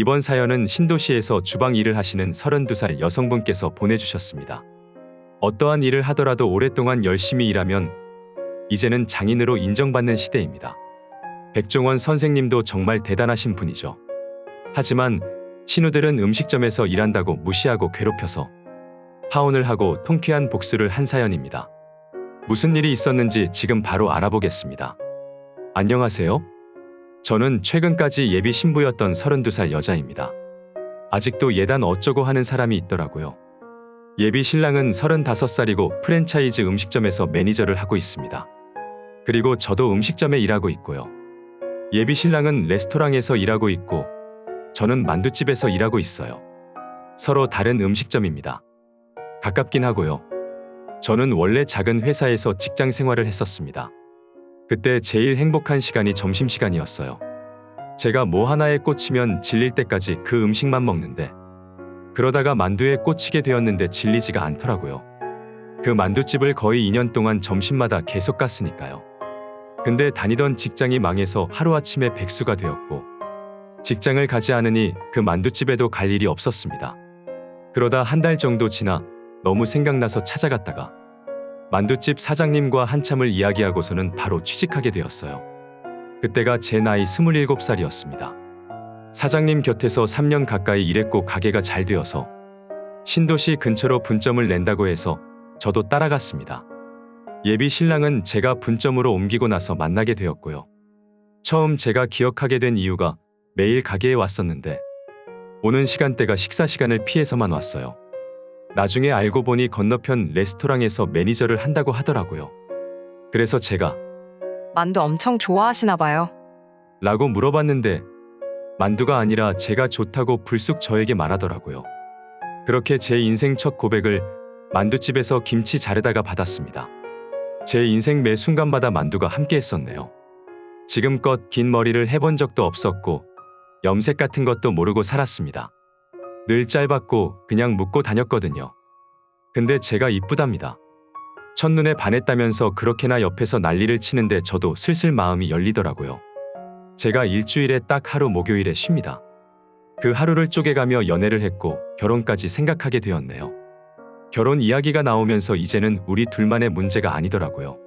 이번 사연은 신도시에서 주방 일을 하시는 32살 여성분께서 보내주셨습니다. 어떠한 일을 하더라도 오랫동안 열심히 일하면 이제는 장인으로 인정받는 시대입니다. 백종원 선생님도 정말 대단하신 분이죠. 하지만 신우들은 음식점에서 일한다고 무시하고 괴롭혀서 파혼을 하고 통쾌한 복수를 한 사연입니다. 무슨 일이 있었는지 지금 바로 알아보겠습니다. 안녕하세요. 저는 최근까지 예비 신부였던 32살 여자입니다. 아직도 예단 어쩌고 하는 사람이 있더라고요. 예비 신랑은 35살이고 프랜차이즈 음식점에서 매니저를 하고 있습니다. 그리고 저도 음식점에 일하고 있고요. 예비 신랑은 레스토랑에서 일하고 있고 저는 만두집에서 일하고 있어요. 서로 다른 음식점입니다. 가깝긴 하고요. 저는 원래 작은 회사에서 직장 생활을 했었습니다. 그때 제일 행복한 시간이 점심시간이었어요. 제가 뭐 하나에 꽂히면 질릴 때까지 그 음식만 먹는데 그러다가 만두에 꽂히게 되었는데 질리지가 않더라고요. 그 만두집을 거의 2년 동안 점심마다 계속 갔으니까요. 근데 다니던 직장이 망해서 하루아침에 백수가 되었고 직장을 가지 않으니 그 만두집에도 갈 일이 없었습니다. 그러다 한 달 정도 지나 너무 생각나서 찾아갔다가 만두집 사장님과 한참을 이야기하고서는 바로 취직하게 되었어요. 그때가 제 나이 27살이었습니다. 사장님 곁에서 3년 가까이 일했고 가게가 잘 되어서 신도시 근처로 분점을 낸다고 해서 저도 따라갔습니다. 예비 신랑은 제가 분점으로 옮기고 나서 만나게 되었고요. 처음 제가 기억하게 된 이유가 매일 가게에 왔었는데 오는 시간대가 식사 시간을 피해서만 왔어요. 나중에 알고 보니 건너편 레스토랑에서 매니저를 한다고 하더라고요. 그래서 제가 만두 엄청 좋아하시나 봐요. 라고 물어봤는데 만두가 아니라 제가 좋다고 불쑥 저에게 말하더라고요. 그렇게 제 인생 첫 고백을 만두집에서 김치 자르다가 받았습니다. 제 인생 매 순간마다 만두가 함께 했었네요. 지금껏 긴 머리를 해본 적도 없었고 염색 같은 것도 모르고 살았습니다. 늘 짧았고 그냥 묶고 다녔거든요. 근데 제가 이쁘답니다. 첫눈에 반했다면서 그렇게나 옆에서 난리를 치는데 저도 슬슬 마음이 열리더라고요. 제가 일주일에 딱 하루 목요일에 쉽니다. 그 하루를 쪼개가며 연애를 했고 결혼까지 생각하게 되었네요. 결혼 이야기가 나오면서 이제는 우리 둘만의 문제가 아니더라고요.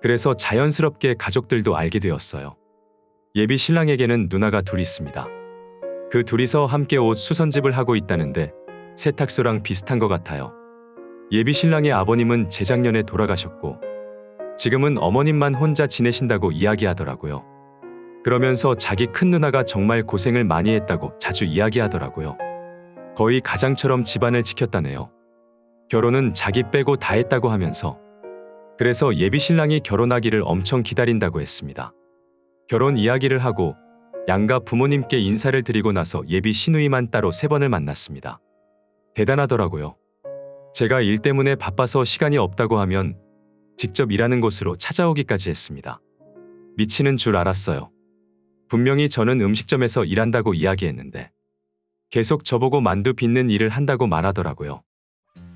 그래서 자연스럽게 가족들도 알게 되었어요. 예비 신랑에게는 누나가 둘 있습니다. 그 둘이서 함께 옷 수선집을 하고 있다는데 세탁소랑 비슷한 것 같아요. 예비 신랑의 아버님은 재작년에 돌아가셨고 지금은 어머님만 혼자 지내신다고 이야기하더라고요. 그러면서 자기 큰 누나가 정말 고생을 많이 했다고 자주 이야기하더라고요. 거의 가장처럼 집안을 지켰다네요. 결혼은 자기 빼고 다 했다고 하면서 그래서 예비 신랑이 결혼하기를 엄청 기다린다고 했습니다. 결혼 이야기를 하고 양가 부모님께 인사를 드리고 나서 예비 시누이만 따로 3번을 만났습니다. 대단하더라고요. 제가 일 때문에 바빠서 시간이 없다고 하면 직접 일하는 곳으로 찾아오기까지 했습니다. 미치는 줄 알았어요. 분명히 저는 음식점에서 일한다고 이야기했는데 계속 저보고 만두 빚는 일을 한다고 말하더라고요.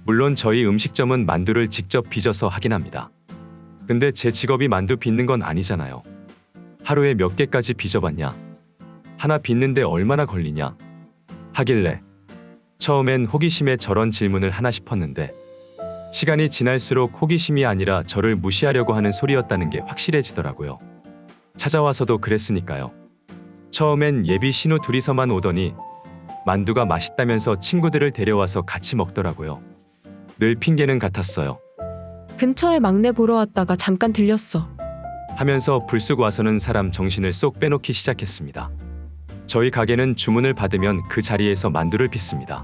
물론 저희 음식점은 만두를 직접 빚어서 하긴 합니다. 근데 제 직업이 만두 빚는 건 아니잖아요. 하루에 몇 개까지 빚어봤냐? 하나 빚는데 얼마나 걸리냐? 하길래 처음엔 호기심에 저런 질문을 하나 싶었는데 시간이 지날수록 호기심이 아니라 저를 무시하려고 하는 소리였다는 게 확실해지더라고요. 찾아와서도 그랬으니까요. 처음엔 예비 신우 둘이서만 오더니 만두가 맛있다면서 친구들을 데려와서 같이 먹더라고요. 늘 핑계는 같았어요. 근처에 막내 보러 왔다가 잠깐 들렸어. 하면서 불쑥 와서는 사람 정신을 쏙 빼놓기 시작했습니다. 저희 가게는 주문을 받으면 그 자리에서 만두를 빚습니다.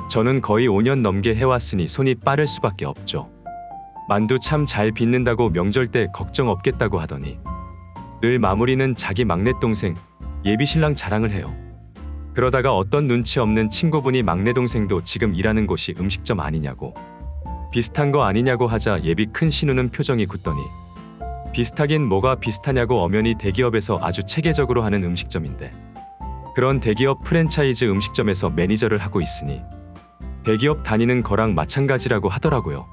저는 거의 5년 넘게 해왔으니 손이 빠를 수밖에 없죠. 만두 참 잘 빚는다고 명절 때 걱정 없겠다고 하더니 늘 마무리는 자기 막내동생 예비신랑 자랑을 해요. 그러다가 어떤 눈치 없는 친구분이 막내동생도 지금 일하는 곳이 음식점 아니냐고 비슷한 거 아니냐고 하자 예비 큰 신우는 표정이 굳더니 비슷하긴 뭐가 비슷하냐고 엄연히 대기업에서 아주 체계적으로 하는 음식점인데 그런 대기업 프랜차이즈 음식점에서 매니저를 하고 있으니 대기업 다니는 거랑 마찬가지라고 하더라고요.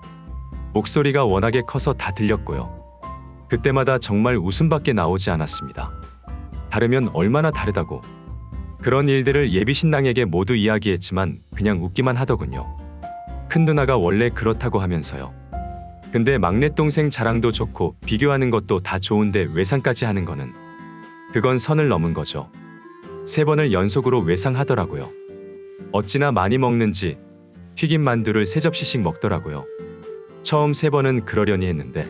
목소리가 워낙에 커서 다 들렸고요. 그때마다 정말 웃음밖에 나오지 않았습니다. 다르면 얼마나 다르다고. 그런 일들을 예비 신랑에게 모두 이야기했지만 그냥 웃기만 하더군요. 큰 누나가 원래 그렇다고 하면서요. 근데 막내 동생 자랑도 좋고 비교하는 것도 다 좋은데 외상까지 하는 거는 그건 선을 넘은 거죠. 3번을 연속으로 외상하더라고요. 어찌나 많이 먹는지 튀김 만두를 3접시씩 먹더라고요. 처음 3번은 그러려니 했는데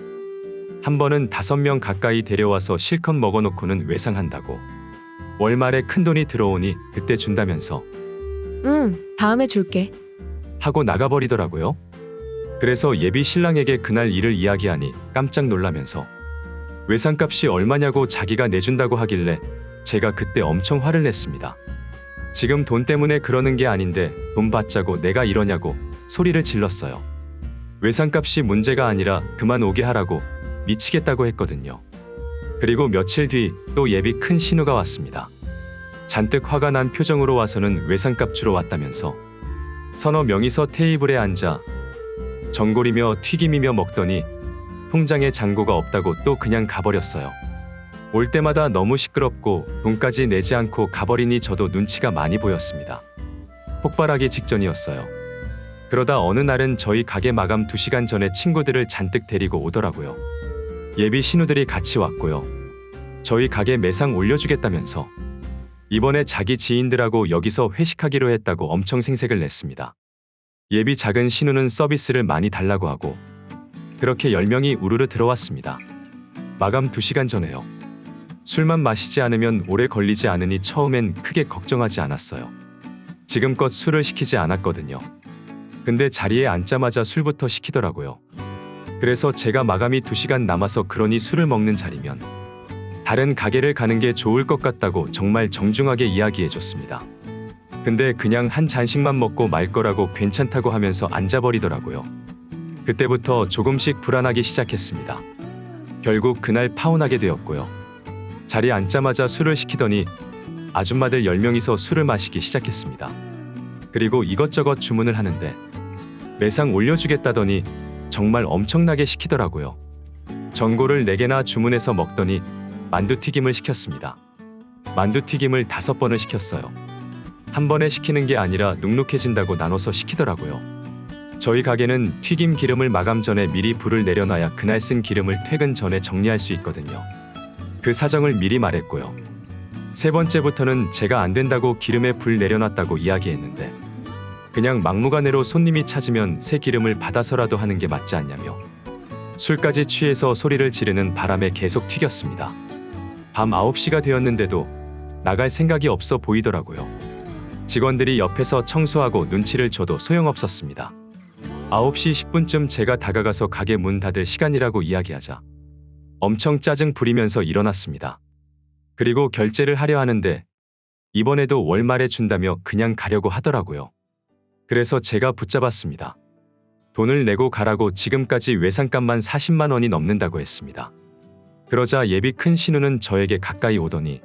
한 번은 5명 가까이 데려와서 실컷 먹어놓고는 외상한다고. 월말에 큰돈이 들어오니 그때 준다면서 응, 다음에 줄게. 하고 나가버리더라고요. 그래서 예비 신랑에게 그날 일을 이야기하니 깜짝 놀라면서 외상값이 얼마냐고 자기가 내준다고 하길래 제가 그때 엄청 화를 냈습니다. 지금 돈 때문에 그러는 게 아닌데 돈 받자고 내가 이러냐고 소리를 질렀어요. 외상값이 문제가 아니라 그만 오게 하라고 미치겠다고 했거든요. 그리고 며칠 뒤 또 예비 큰 신우가 왔습니다. 잔뜩 화가 난 표정으로 와서는 외상값 주러 왔다면서 서너 명이서 테이블에 앉아 전골이며 튀김이며 먹더니 통장에 잔고가 없다고 또 그냥 가버렸어요. 올 때마다 너무 시끄럽고 돈까지 내지 않고 가버리니 저도 눈치가 많이 보였습니다. 폭발하기 직전이었어요. 그러다 어느 날은 저희 가게 마감 2시간 전에 친구들을 잔뜩 데리고 오더라고요. 예비 신우들이 같이 왔고요. 저희 가게 매상 올려주겠다면서 이번에 자기 지인들하고 여기서 회식하기로 했다고 엄청 생색을 냈습니다. 예비 작은 신우는 서비스를 많이 달라고 하고 그렇게 10명이 우르르 들어왔습니다. 마감 2시간 전에요. 술만 마시지 않으면 오래 걸리지 않으니 처음엔 크게 걱정하지 않았어요. 지금껏 술을 시키지 않았거든요. 근데 자리에 앉자마자 술부터 시키더라고요. 그래서 제가 마감이 2시간 남아서 그러니 술을 먹는 자리면 다른 가게를 가는 게 좋을 것 같다고 정말 정중하게 이야기해줬습니다. 근데 그냥 한 잔씩만 먹고 말 거라고 괜찮다고 하면서 앉아버리더라고요. 그때부터 조금씩 불안하기 시작했습니다. 결국 그날 파혼하게 되었고요. 자리에 앉자마자 술을 시키더니 아줌마들 10명이서 술을 마시기 시작했습니다. 그리고 이것저것 주문을 하는데 매상 올려주겠다더니 정말 엄청나게 시키더라고요. 전골을 4개나 주문해서 먹더니 만두튀김을 시켰습니다. 만두튀김을 5번을 시켰어요. 한 번에 시키는 게 아니라 눅눅해진다고 나눠서 시키더라고요. 저희 가게는 튀김 기름을 마감 전에 미리 불을 내려놔야 그날 쓴 기름을 퇴근 전에 정리할 수 있거든요. 그 사정을 미리 말했고요. 3번째부터는 제가 안 된다고 기름에 불 내려놨다고 이야기했는데 그냥 막무가내로 손님이 찾으면 새 기름을 받아서라도 하는 게 맞지 않냐며 술까지 취해서 소리를 지르는 바람에 계속 튀겼습니다. 밤 9시가 되었는데도 나갈 생각이 없어 보이더라고요. 직원들이 옆에서 청소하고 눈치를 줘도 소용없었습니다. 9시 10분쯤 제가 다가가서 가게 문 닫을 시간이라고 이야기하자 엄청 짜증 부리면서 일어났습니다. 그리고 결제를 하려 하는데 이번에도 월말에 준다며 그냥 가려고 하더라고요. 그래서 제가 붙잡았습니다. 돈을 내고 가라고 지금까지 외상값만 40만 원이 넘는다고 했습니다. 그러자 예비 큰 신우는 저에게 가까이 오더니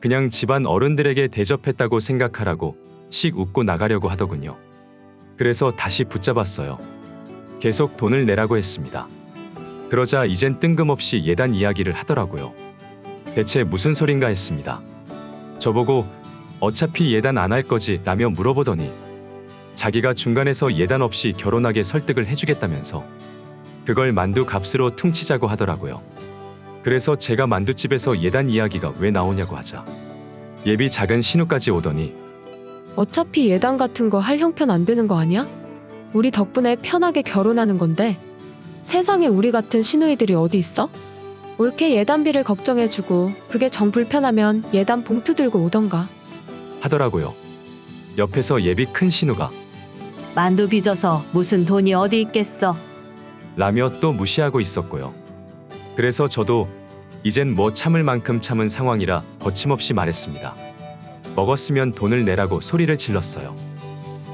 그냥 집안 어른들에게 대접했다고 생각하라고 씩 웃고 나가려고 하더군요. 그래서 다시 붙잡았어요. 계속 돈을 내라고 했습니다. 그러자 이젠 뜬금없이 예단 이야기를 하더라고요. 대체 무슨 소린가 했습니다. 저보고 어차피 예단 안 할 거지 라며 물어보더니 자기가 중간에서 예단 없이 결혼하게 설득을 해주겠다면서 그걸 만두 값으로 퉁치자고 하더라고요. 그래서 제가 만두집에서 예단 이야기가 왜 나오냐고 하자 예비 작은 신우까지 오더니 어차피 예단 같은 거 할 형편 안 되는 거 아니야? 우리 덕분에 편하게 결혼하는 건데 세상에 우리 같은 시누이들이 어디 있어? 올케 예단비를 걱정해주고 그게 정 불편하면 예단 봉투 들고 오던가 하더라고요. 옆에서 예비 큰 신우가 만두 빚어서 무슨 돈이 어디 있겠어. 라며 또 무시하고 있었고요. 그래서 저도 이젠 뭐 참을 만큼 참은 상황이라 거침없이 말했습니다. 먹었으면 돈을 내라고 소리를 질렀어요.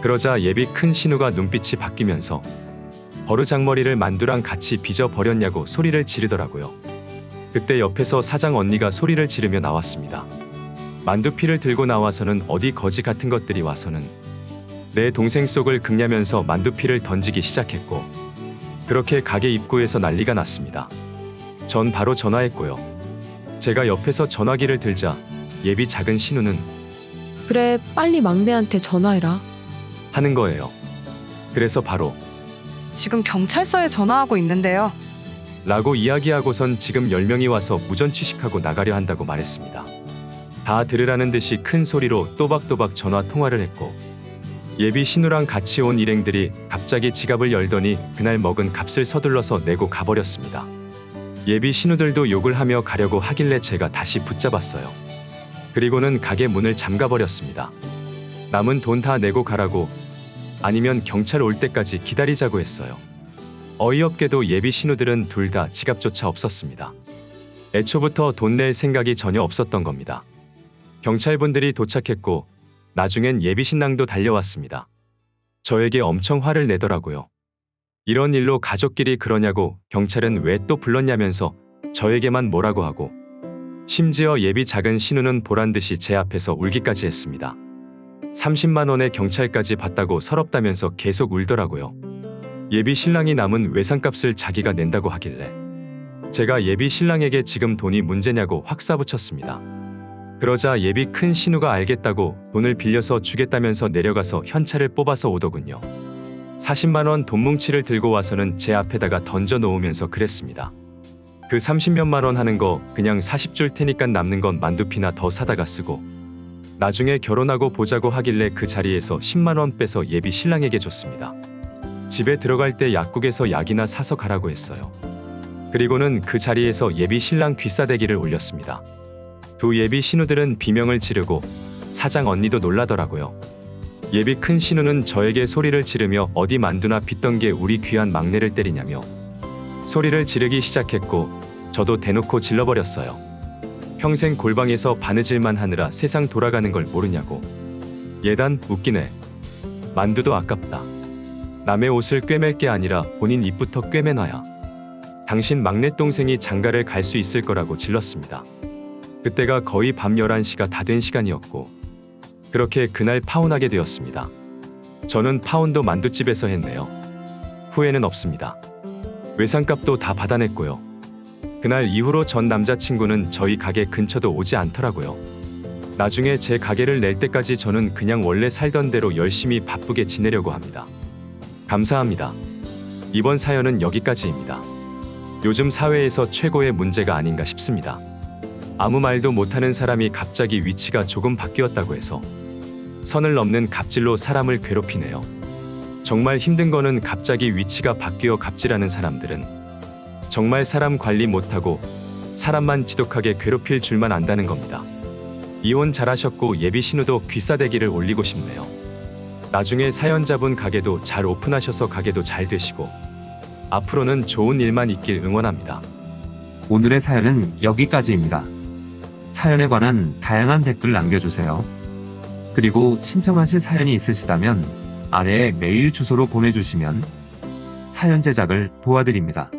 그러자 예비 큰 신우가 눈빛이 바뀌면서 버르장머리를 만두랑 같이 빚어 버렸냐고 소리를 지르더라고요. 그때 옆에서 사장 언니가 소리를 지르며 나왔습니다. 만두피를 들고 나와서는 어디 거지 같은 것들이 와서는 내 동생 속을 긁냐면서 만두피를 던지기 시작했고 그렇게 가게 입구에서 난리가 났습니다. 전 바로 전화했고요. 제가 옆에서 전화기를 들자 예비 작은 신우는 그래, 빨리 막내한테 전화해라. 하는 거예요. 그래서 바로 지금 경찰서에 전화하고 있는데요. 라고 이야기하고선 지금 10명이 와서 무전 취식하고 나가려 한다고 말했습니다. 다 들으라는 듯이 큰 소리로 또박또박 전화 통화를 했고 예비 신우랑 같이 온 일행들이 갑자기 지갑을 열더니 그날 먹은 값을 서둘러서 내고 가버렸습니다. 예비 신우들도 욕을 하며 가려고 하길래 제가 다시 붙잡았어요. 그리고는 가게 문을 잠가버렸습니다. 남은 돈 다 내고 가라고, 아니면 경찰 올 때까지 기다리자고 했어요. 어이없게도 예비 신우들은 둘 다 지갑조차 없었습니다. 애초부터 돈 낼 생각이 전혀 없었던 겁니다. 경찰분들이 도착했고 나중엔 예비 신랑도 달려왔습니다. 저에게 엄청 화를 내더라고요. 이런 일로 가족끼리 그러냐고, 경찰은 왜 또 불렀냐면서 저에게만 뭐라고 하고, 심지어 예비 작은 신우는 보란듯이 제 앞에서 울기까지 했습니다. 30만 원의 경찰까지 받다고 서럽다면서 계속 울더라고요. 예비 신랑이 남은 외상값을 자기가 낸다고 하길래 제가 예비 신랑에게 지금 돈이 문제냐고 확 쏴붙였습니다. 그러자 예비 큰 신우가 알겠다고 돈을 빌려서 주겠다면서 내려가서 현찰을 뽑아서 오더군요. 40만 원 돈 뭉치를 들고 와서는 제 앞에다가 던져 놓으면서 그랬습니다. 그 30몇만 원 하는 거 그냥 40줄 테니까 남는 건 만두피나 더 사다가 쓰고, 나중에 결혼하고 보자고 하길래 그 자리에서 10만 원 빼서 예비 신랑에게 줬습니다. 집에 들어갈 때 약국에서 약이나 사서 가라고 했어요. 그리고는 그 자리에서 예비 신랑 귀싸대기를 올렸습니다. 두 예비 신우들은 비명을 지르고 사장 언니도 놀라더라고요. 예비 큰 신우는 저에게 소리를 지르며 어디 만두나 빚던 게 우리 귀한 막내를 때리냐며 소리를 지르기 시작했고 저도 대놓고 질러버렸어요. 평생 골방에서 바느질만 하느라 세상 돌아가는 걸 모르냐고. 예단 웃기네. 만두도 아깝다. 남의 옷을 꿰맬 게 아니라 본인 입부터 꿰매놔야. 당신 막내 동생이 장가를 갈 수 있을 거라고 질렀습니다. 그때가 거의 밤 11시가 다 된 시간이었고 그렇게 그날 파혼하게 되었습니다. 저는 파혼도 만두집에서 했네요. 후회는 없습니다. 외상값도 다 받아냈고요. 그날 이후로 전 남자친구는 저희 가게 근처도 오지 않더라고요. 나중에 제 가게를 낼 때까지 저는 그냥 원래 살던 대로 열심히 바쁘게 지내려고 합니다. 감사합니다. 이번 사연은 여기까지입니다. 요즘 사회에서 최고의 문제가 아닌가 싶습니다. 아무 말도 못하는 사람이 갑자기 위치가 조금 바뀌었다고 해서 선을 넘는 갑질로 사람을 괴롭히네요. 정말 힘든 거는 갑자기 위치가 바뀌어 갑질하는 사람들은 정말 사람 관리 못하고 사람만 지독하게 괴롭힐 줄만 안다는 겁니다. 이혼 잘하셨고 예비 신우도 귀싸대기를 올리고 싶네요. 나중에 사연자분 가게도 잘 오픈하셔서 가게도 잘 되시고 앞으로는 좋은 일만 있길 응원합니다. 오늘의 사연은 여기까지입니다. 사연에 관한 다양한 댓글 남겨주세요. 그리고 신청하실 사연이 있으시다면 아래의 메일 주소로 보내주시면 사연 제작을 도와드립니다.